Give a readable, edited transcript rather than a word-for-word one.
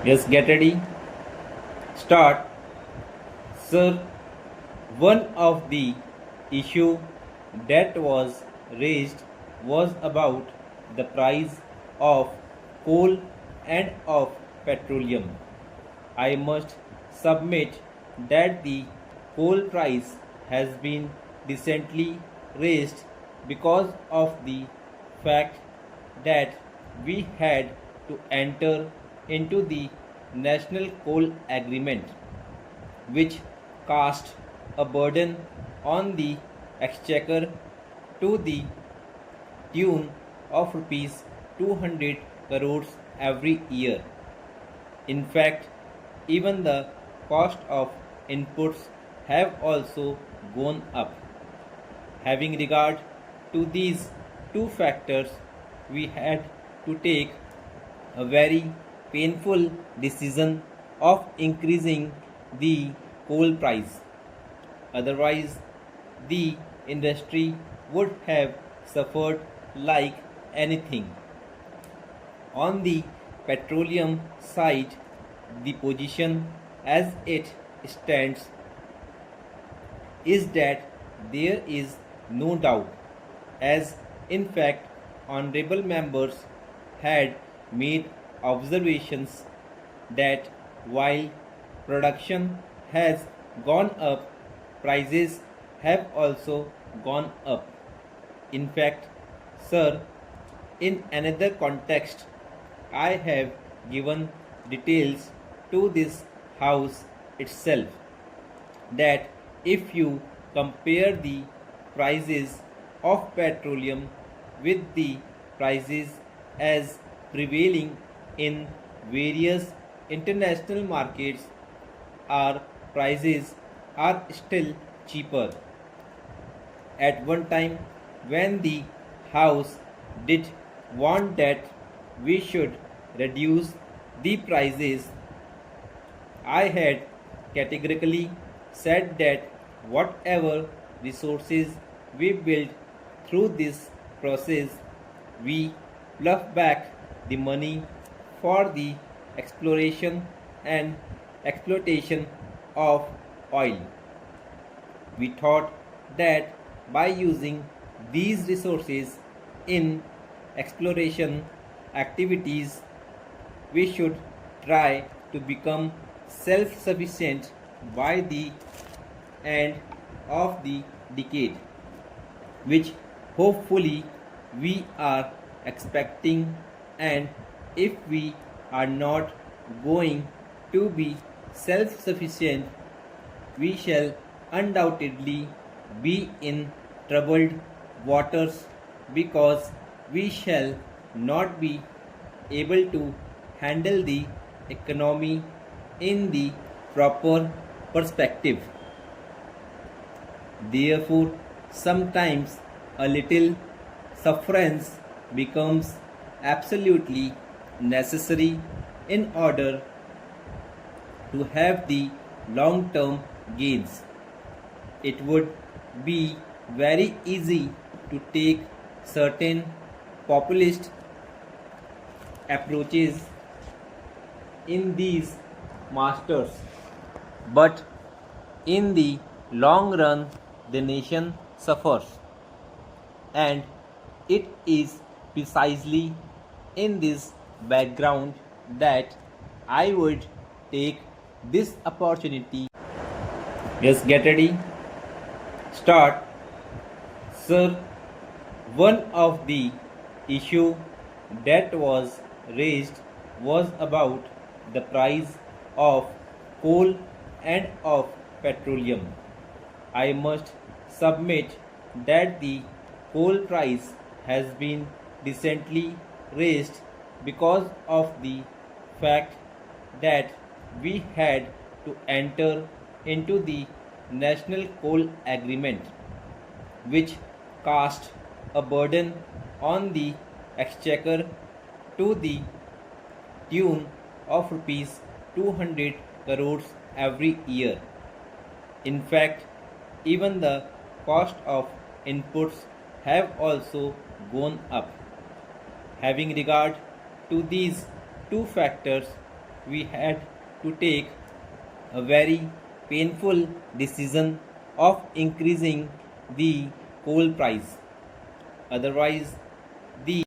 Yes, get ready. Start. Sir, one of the issue that was raised was about the price of coal and of petroleum. I must submit that the coal price has been decently raised because of the fact that we had to enter into the National Coal Agreement, which cast a burden on the exchequer to the tune of rupees 200 crores every year. In fact, even the cost of inputs have also gone up. Having regard to these two factors, we had to take a very painful decision of increasing the coal price. Otherwise, the industry would have suffered like anything. On the petroleum side, the position as it stands is that there is no doubt, as in fact honorable members had made observations, that while production has gone up, prices have also gone up. In fact, sir, in another context, I have given details to this house itself that if you compare the prices of petroleum with the prices as prevailing in various international markets, our prices are still cheaper. At one time, when the house did want that we should reduce the prices, I had categorically said that whatever resources we build through this process, we plough back the money for the exploration and exploitation of oil. We thought that by using these resources in exploration activities, we should try to become self sufficient by the end of the decade, which hopefully we are expecting. And if we are not going to be self sufficient, we shall undoubtedly be in troubled waters, because we shall not be able to handle the economy in the proper perspective. Therefore, sometimes a little sufferance becomes absolutely necessary in order to have the long term gains. It would be very easy to take certain populist approaches in these masters, but in the long run, the nation suffers. And it is precisely in this background that I would take this opportunity. Yes, get ready. Start. Sir, one of the issue that was raised was about the price of coal and of petroleum. I must submit that the coal price has been decently raised because of the fact that we had to enter into the National Coal Agreement, which cast a burden on the exchequer to the tune of rupees 200 crores every year. In fact, even the cost of inputs have also gone up. Having regard to these two factors, we had to take a very painful decision of increasing the coal price. Otherwise, the